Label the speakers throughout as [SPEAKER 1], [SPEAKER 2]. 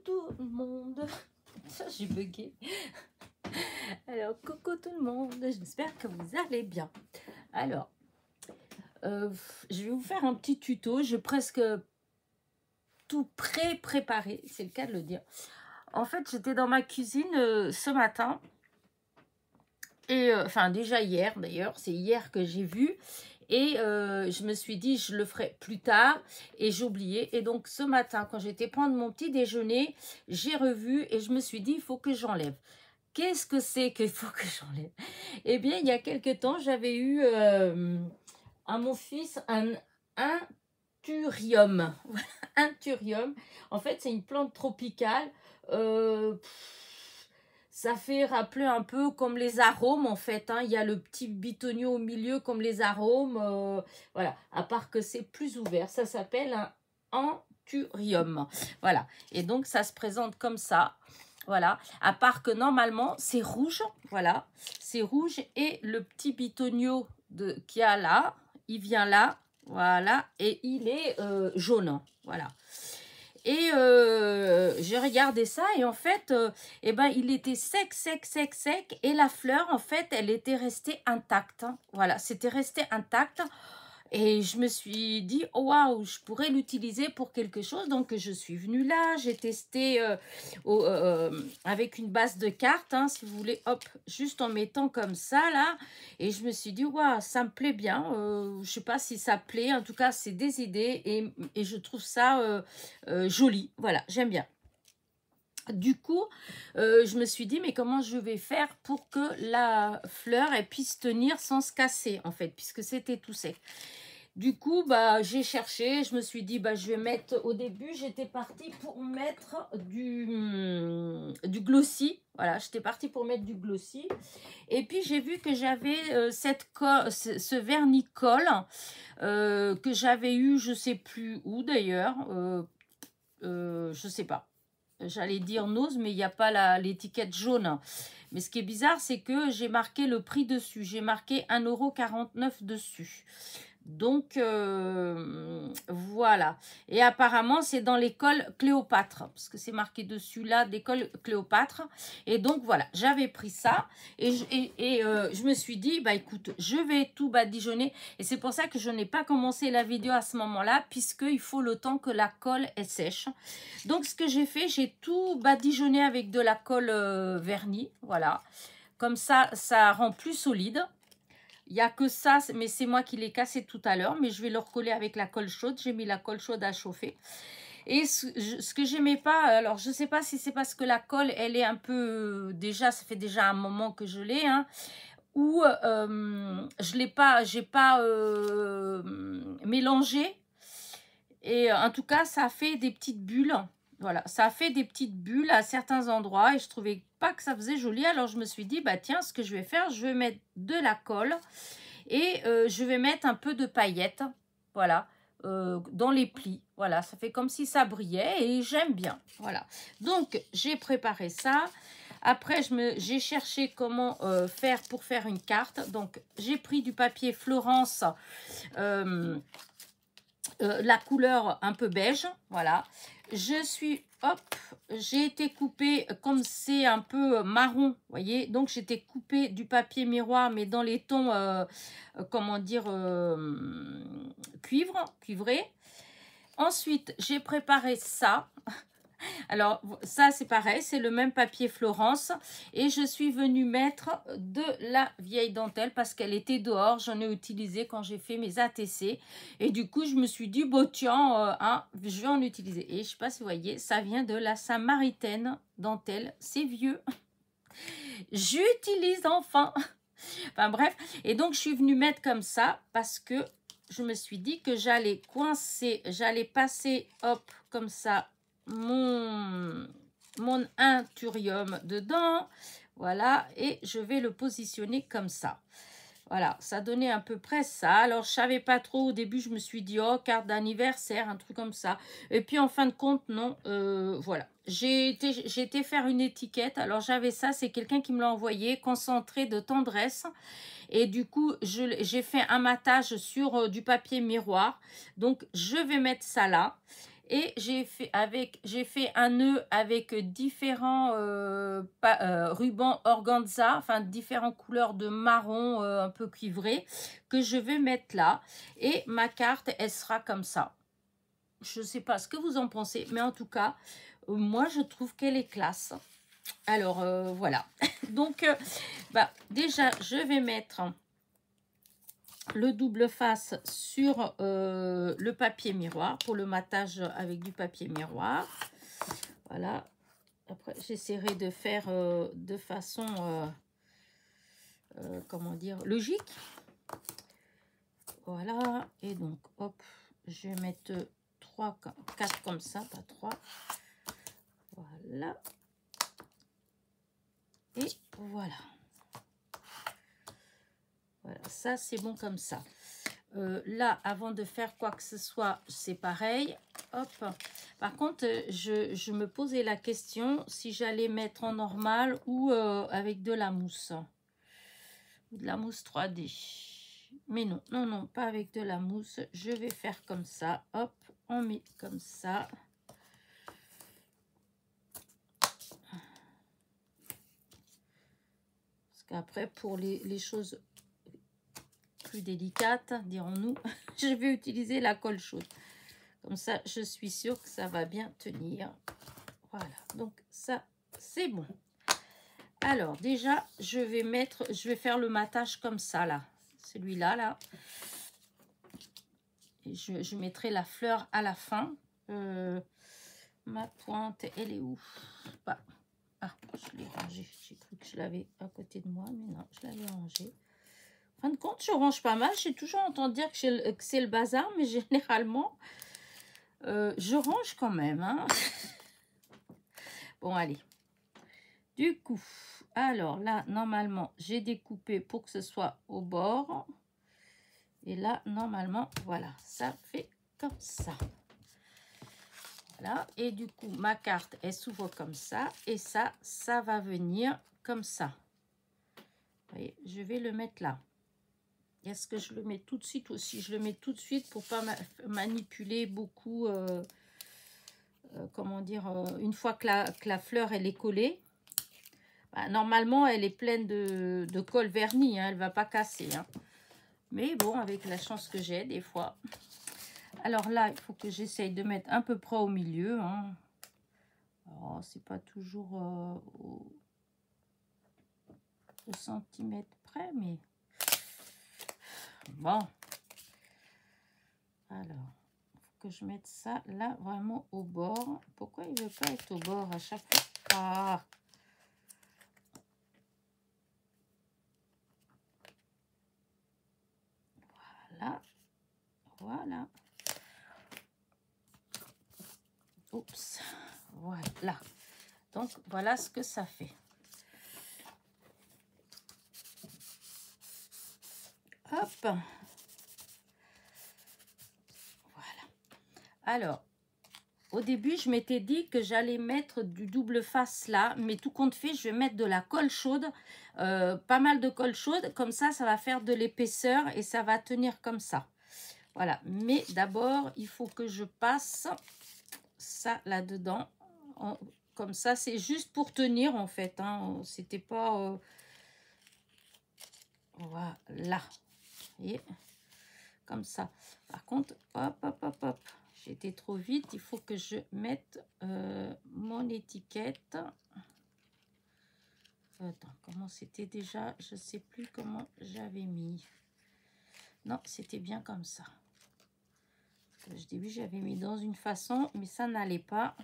[SPEAKER 1] tout le monde. Ça, j'ai bugué. Alors, coucou tout le monde. J'espère que vous allez bien. Alors, je vais vous faire un petit tuto. J'ai presque tout préparé. C'est le cas de le dire. En fait, j'étais dans ma cuisine ce matin. Et enfin, déjà hier d'ailleurs. C'est hier que j'ai vu. Et je me suis dit, je le ferai plus tard. Et j'ai oublié. Et donc, ce matin, quand j'étais prendre mon petit déjeuner, j'ai revu et je me suis dit, il faut que j'enlève. Qu'est-ce que c'est qu'il faut que j'enlève? Eh bien, il y a quelque temps, j'avais eu à mon fils un anthurium. Un thurium. En fait, c'est une plante tropicale. Ça fait rappeler un peu comme les arômes, en fait. Hein. Il y a le petit bitonio au milieu comme les arômes. Voilà. À part que c'est plus ouvert. Ça s'appelle un anthurium. Voilà. Et donc, ça se présente comme ça. Voilà, à part que normalement, c'est rouge, voilà, c'est rouge et le petit bitonio qu'il y a là, il vient là, voilà, et il est jaune, voilà. Et j'ai regardé ça et en fait, eh ben, il était sec, et la fleur, en fait, elle était restée intacte, hein, voilà, c'était resté intact. Et je me suis dit, oh, waouh, je pourrais l'utiliser pour quelque chose. Donc, je suis venue là, j'ai testé avec une base de cartes, hein, si vous voulez, hop, juste en mettant comme ça, là. Et je me suis dit, waouh, ça me plaît bien. Je ne sais pas si ça plaît. En tout cas, c'est des idées et je trouve ça joli. Voilà, j'aime bien. Du coup, je me suis dit, mais comment je vais faire pour que la fleur elle puisse tenir sans se casser, en fait, puisque c'était tout sec. Du coup, bah, j'ai cherché, je me suis dit, bah, je vais mettre, au début, j'étais partie pour mettre du glossy. Voilà, j'étais partie pour mettre du glossy. Et puis, j'ai vu que j'avais ce vernis-colle que j'avais eu, je ne sais plus où d'ailleurs, je ne sais pas. J'allais dire Nose, mais il n'y a pas l'étiquette jaune. Mais ce qui est bizarre, c'est que j'ai marqué le prix dessus. J'ai marqué 1,49 € dessus. Donc, voilà. Et apparemment, c'est dans l'école Cléopâtre. Parce que c'est marqué dessus, là, d'école Cléopâtre. Et donc, voilà. J'avais pris ça. Et je me suis dit, bah, écoute, je vais tout badigeonner. Et c'est pour ça que je n'ai pas commencé la vidéo à ce moment-là. Puisqu'il faut le temps que la colle est sèche. Donc, ce que j'ai fait, j'ai tout badigeonné avec de la colle vernis. Voilà. Comme ça, ça rend plus solide. Il n'y a que ça, mais c'est moi qui l'ai cassé tout à l'heure. Mais je vais le recoller avec la colle chaude. J'ai mis la colle chaude à chauffer. Et ce que j'aimais pas, alors je ne sais pas si c'est parce que la colle, elle est un peu... déjà, ça fait déjà un moment que je l'ai. Hein, ou je l'ai pas, j'ai pas mélangé. Et en tout cas, ça a fait des petites bulles. Voilà, ça a fait des petites bulles à certains endroits et je trouvais pas que ça faisait joli. Alors, je me suis dit, bah tiens, ce que je vais faire, je vais mettre de la colle et je vais mettre un peu de paillettes, voilà, dans les plis. Voilà, ça fait comme si ça brillait et j'aime bien. Voilà, donc j'ai préparé ça. Après, j'ai cherché comment faire pour faire une carte. Donc, j'ai pris du papier Florence, la couleur un peu beige, voilà. J'ai été coupée comme c'est un peu marron, voyez. Donc, j'étais coupée du papier miroir, mais dans les tons, comment dire, cuivré. Ensuite, j'ai préparé ça. Alors, ça, c'est pareil, c'est le même papier Florence. Et je suis venue mettre de la vieille dentelle parce qu'elle était dehors. J'en ai utilisé quand j'ai fait mes ATC. Et du coup, je me suis dit, bon, tiens, hein, je vais en utiliser. Et je ne sais pas si vous voyez, ça vient de la Samaritaine dentelle. C'est vieux. J'utilise enfin. Enfin, bref. Et donc, je suis venue mettre comme ça parce que je me suis dit que j'allais coincer, j'allais passer, hop, comme ça, mon anthurium dedans, voilà, et je vais le positionner comme ça. Voilà, ça donnait à peu près ça. Alors, je savais pas trop. Au début, je me suis dit, oh, carte d'anniversaire, un truc comme ça. Et puis, en fin de compte, non. Voilà. J'ai été faire une étiquette. Alors, j'avais ça. C'est quelqu'un qui me l'a envoyé. Concentré de tendresse. Et du coup, j'ai fait un matage sur du papier miroir. Donc, je vais mettre ça là. Et j'ai fait un nœud avec différents rubans organza, enfin différentes couleurs de marron un peu cuivré, que je vais mettre là. Et ma carte, elle sera comme ça. Je ne sais pas ce que vous en pensez, mais en tout cas, moi, je trouve qu'elle est classe. Alors, voilà. Donc, déjà, je vais mettre le double face sur le papier miroir pour le matage avec du papier miroir. Voilà. Après, j'essaierai de faire de façon, comment dire, logique. Voilà. Et donc, hop, je vais mettre 4 comme ça, pas 3. Voilà. Et voilà. Voilà, ça c'est bon comme ça. Là, avant de faire quoi que ce soit, c'est pareil. Hop. Par contre, je me posais la question si j'allais mettre en normal ou avec de la mousse. De la mousse 3D. Mais non, non, non, pas avec de la mousse. Je vais faire comme ça. Hop, on met comme ça. Parce qu'après, pour les choses plus délicate, dirons-nous, je vais utiliser la colle chaude. Comme ça, je suis sûre que ça va bien tenir. Voilà, donc ça, c'est bon. Alors, déjà, je vais faire le matage comme ça, là. Celui-là, là. Et je mettrai la fleur à la fin. Ma pointe, elle est où? Ah, je l'ai rangée. J'ai cru que je l'avais à côté de moi, mais non, je l'avais rangée. En fin de compte, je range pas mal. J'ai toujours entendu dire que c'est le bazar, mais généralement, je range quand même. Hein. Bon, allez. Du coup, alors là, normalement, j'ai découpé pour que ce soit au bord. Et là, normalement, voilà, ça fait comme ça. Voilà. Et du coup, ma carte, elle s'ouvre comme ça. Et ça va venir comme ça. Vous voyez, je vais le mettre là. Est-ce que je le mets tout de suite aussi? Je le mets tout de suite pour pas manipuler beaucoup, comment dire, une fois que la fleur elle est collée. Normalement, elle est pleine de colle vernis, hein, elle ne va pas casser. Hein. Mais bon, avec la chance que j'ai, des fois. Alors là, il faut que j'essaye de mettre à peu près au milieu. Hein. Alors, c'est pas toujours au centimètre près, mais... Bon, alors, il faut que je mette ça là, vraiment au bord. Pourquoi il ne veut pas être au bord à chaque fois? Ah! Voilà, voilà. Oups, voilà. Donc, voilà ce que ça fait. Hop. Alors, au début, je m'étais dit que j'allais mettre du double face là, mais tout compte fait, je vais mettre de la colle chaude, pas mal de colle chaude, comme ça va faire de l'épaisseur et ça va tenir comme ça. Voilà, mais d'abord, il faut que je passe ça là-dedans, comme ça, c'est juste pour tenir en fait, hein, c'était pas... Voilà, vous voyez, comme ça. Par contre, hop, hop, hop, hop. J'ai été trop vite, il faut que je mette mon étiquette. Attends, comment c'était déjà? Je ne sais plus comment j'avais mis. Non, c'était bien comme ça. Au début, j'avais mis dans une façon, mais ça n'allait pas.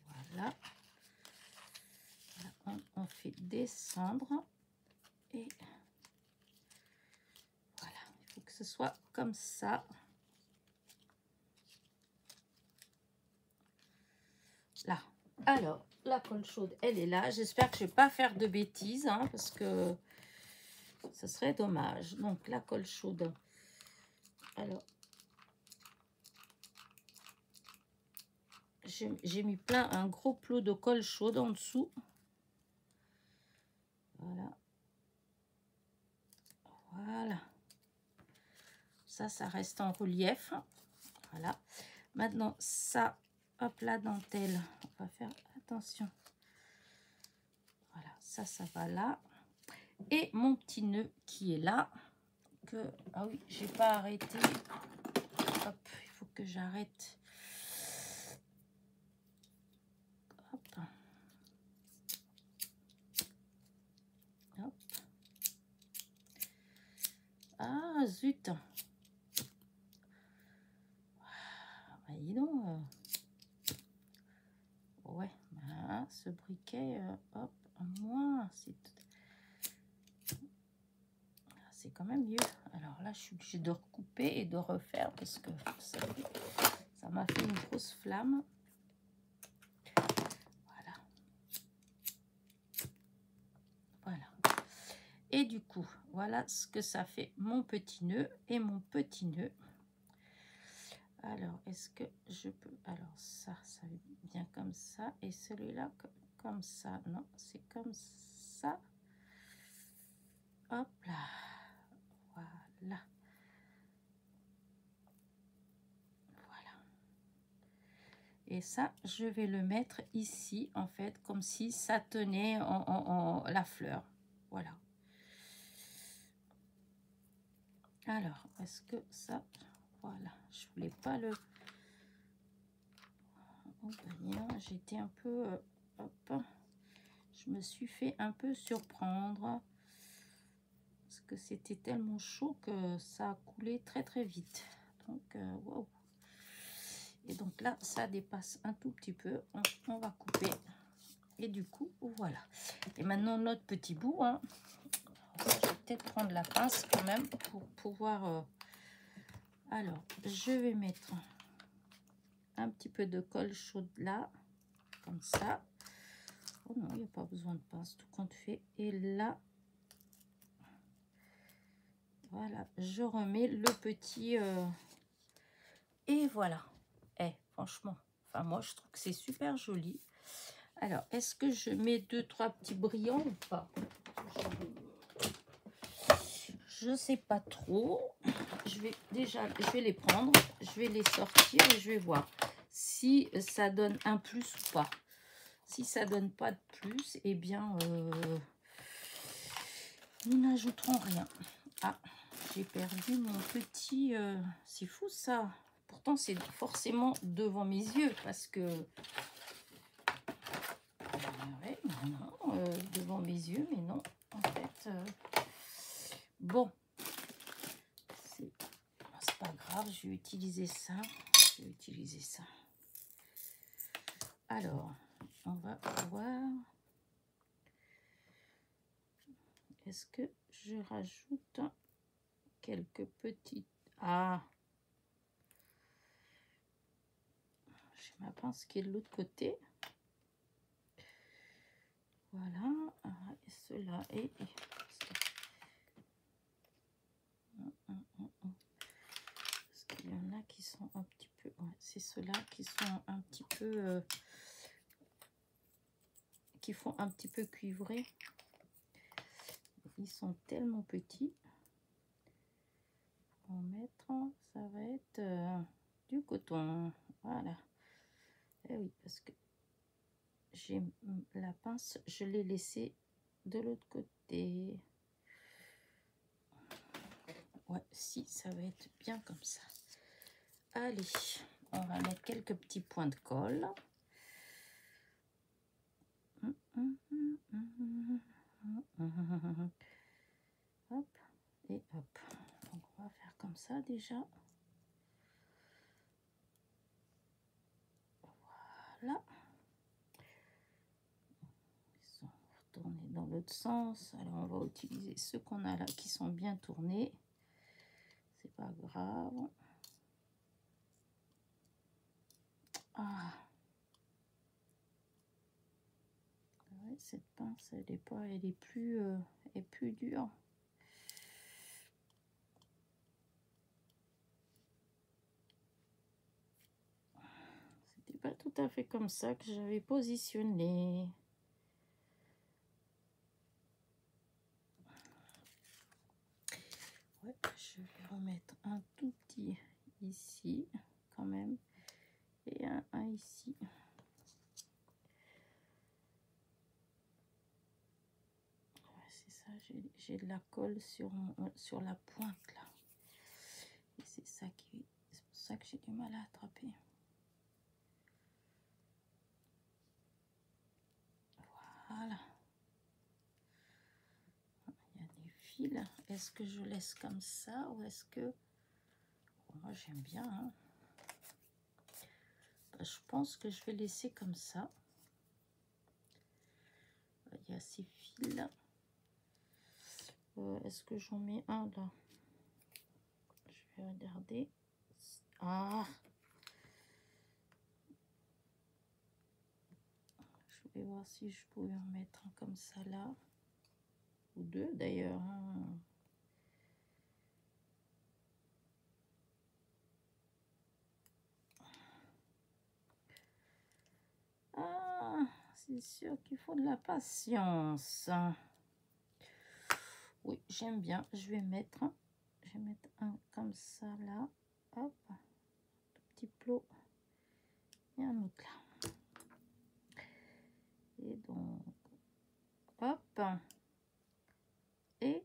[SPEAKER 1] Voilà. Là, on fait descendre. Et voilà, il faut que ce soit comme ça. Là. Alors, la colle chaude, elle est là. J'espère que je ne vais pas faire de bêtises, hein, parce que ce serait dommage. Donc, la colle chaude. Alors, j'ai mis un gros plot de colle chaude en dessous. Voilà. Voilà. ça reste en relief. Voilà. Maintenant, ça, hop, la dentelle, on va faire attention. Voilà, ça va là. Et mon petit nœud qui est là. Ah oui, j'ai pas arrêté. Hop, il faut que j'arrête. Hop. Hop. Ah, zut. Bah, dis donc. Ouais, bah, ce briquet, hop, moins. C'est quand même mieux. Alors là, je suis obligée de recouper et de refaire parce que ça m'a fait une grosse flamme. Voilà. Voilà. Et du coup, voilà ce que ça fait mon petit nœud et mon petit nœud. Alors, est-ce que je peux... Alors, ça vient comme ça. Et celui-là, comme ça. Non, c'est comme ça. Hop là. Voilà. Voilà. Et ça, je vais le mettre ici, en fait, comme si ça tenait la fleur. Voilà. Alors, est-ce que ça... Voilà. Je voulais pas le... J'étais un peu... hop. Je me suis fait un peu surprendre. Parce que c'était tellement chaud que ça a coulé très très vite. Donc, wow. Et donc là, ça dépasse un tout petit peu. On va couper. Et du coup, voilà. Et maintenant, notre petit bout. Hein. Je vais peut-être prendre la pince quand même pour pouvoir... Alors, je vais mettre un petit peu de colle chaude là. Comme ça. Oh non, il n'y a pas besoin de pince, tout compte fait. Et là... Voilà, je remets le petit... Et voilà. Franchement, enfin moi je trouve que c'est super joli. Alors, est-ce que je mets 2-3 petits brillants ou pas? Je sais pas trop. Je vais les prendre, je vais les sortir et je vais voir si ça donne un plus ou pas. Si ça donne pas de plus, eh bien, nous n'ajouterons rien. Ah, j'ai perdu mon petit... c'est fou ça. Pourtant, c'est forcément devant mes yeux parce que... Ouais, non, devant mes yeux, mais non, en fait... Bon, c'est pas grave, je vais utiliser ça. Alors, on va voir... Est-ce que je rajoute quelques petites... Ah, j'ai ma pince qui est de l'autre côté. Voilà, et cela est... Parce qu'il y en a qui sont un petit peu... Ouais, c'est ceux-là qui sont un petit peu... qui font un petit peu cuivrer. Ils sont tellement petits. On va mettre... Ça va être du coton. Voilà. Et oui, parce que j'ai la pince, je l'ai laissée de l'autre côté. Ouais, si, ça va être bien comme ça. Allez, on va mettre quelques petits points de colle. Hop, et hop. Donc, on va faire comme ça déjà. Voilà. Ils sont retournés dans l'autre sens. Alors, on va utiliser ceux qu'on a là qui sont bien tournés. C'est pas grave. Ah. Ouais, cette pince, elle est plus dure. C'était pas tout à fait comme ça que j'avais positionné. Ouais, je vais remettre un tout petit ici quand même et un ici. C'est ça, j'ai de la colle sur la pointe là. Et c'est pour ça que j'ai du mal à attraper. Voilà. Il y a des fils. Est-ce que je laisse comme ça ou est-ce que... Moi j'aime bien. Hein. Je pense que je vais laisser comme ça. Il y a ces fils là. Est-ce que j'en mets un là? Je vais regarder. Ah! Je vais voir si je pouvais en mettre un comme ça là. Ou deux d'ailleurs. Ah, c'est sûr qu'il faut de la patience. Oui, j'aime bien. Je vais mettre un comme ça là. Hop, un petit plot et un autre là. Et donc, hop. Et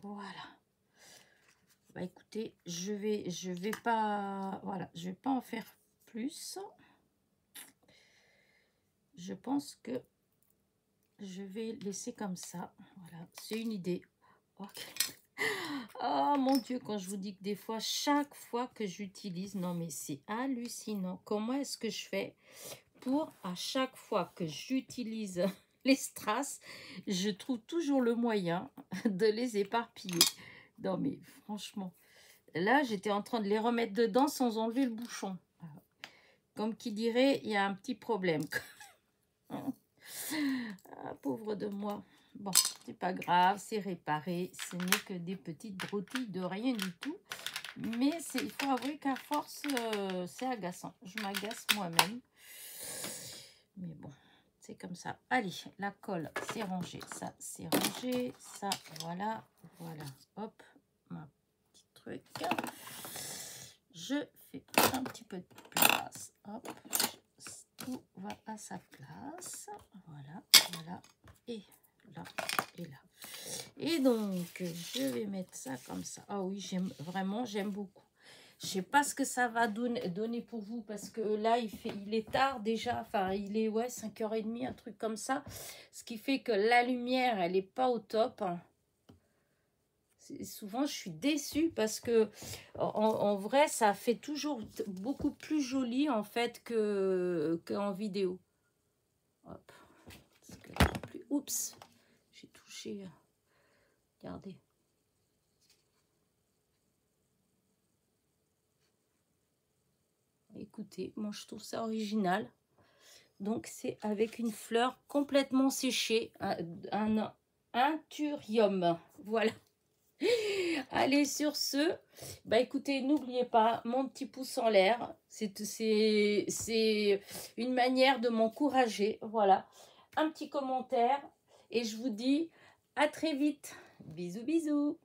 [SPEAKER 1] voilà. Bah écoutez, je vais pas, voilà, je vais pas en faire plus. Je pense que je vais laisser comme ça. Voilà, c'est une idée. Okay. Oh mon Dieu, quand je vous dis que des fois, chaque fois que j'utilise, non mais c'est hallucinant. Comment est-ce que je fais pour, à chaque fois que j'utilise les strass, je trouve toujours le moyen de les éparpiller. Non mais franchement, là j'étais en train de les remettre dedans sans enlever le bouchon. Comme qui dirait, il y a un petit problème. Ah, pauvre de moi. Bon, c'est pas grave, c'est réparé. Ce n'est que des petites broutilles de rien du tout. Mais il faut avouer qu'à force, c'est agaçant. Je m'agace moi-même. Mais bon, c'est comme ça. Allez, la colle, c'est rangé. Ça, c'est rangé. Ça, voilà. Voilà. Hop, ma petit truc. Je fais un petit peu de place. Hop, tout va à sa place. Voilà, voilà. Et là, et là. Et donc, je vais mettre ça comme ça. Ah oui, j'aime beaucoup. Je sais pas ce que ça va donner pour vous parce que là, il est tard déjà. Enfin, il est, ouais, 5h30, un truc comme ça. Ce qui fait que la lumière, elle n'est pas au top. Souvent, je suis déçue parce que en vrai, ça fait toujours beaucoup plus joli en fait qu'en vidéo. Hop. Parce que plus... Oups, j'ai touché. Regardez. Écoutez, moi je trouve ça original. Donc c'est avec une fleur complètement séchée, un anthurium. Voilà. Allez, sur ce, bah écoutez, n'oubliez pas mon petit pouce en l'air. C'est une manière de m'encourager. Voilà. Un petit commentaire et je vous dis à très vite. Bisous, bisous.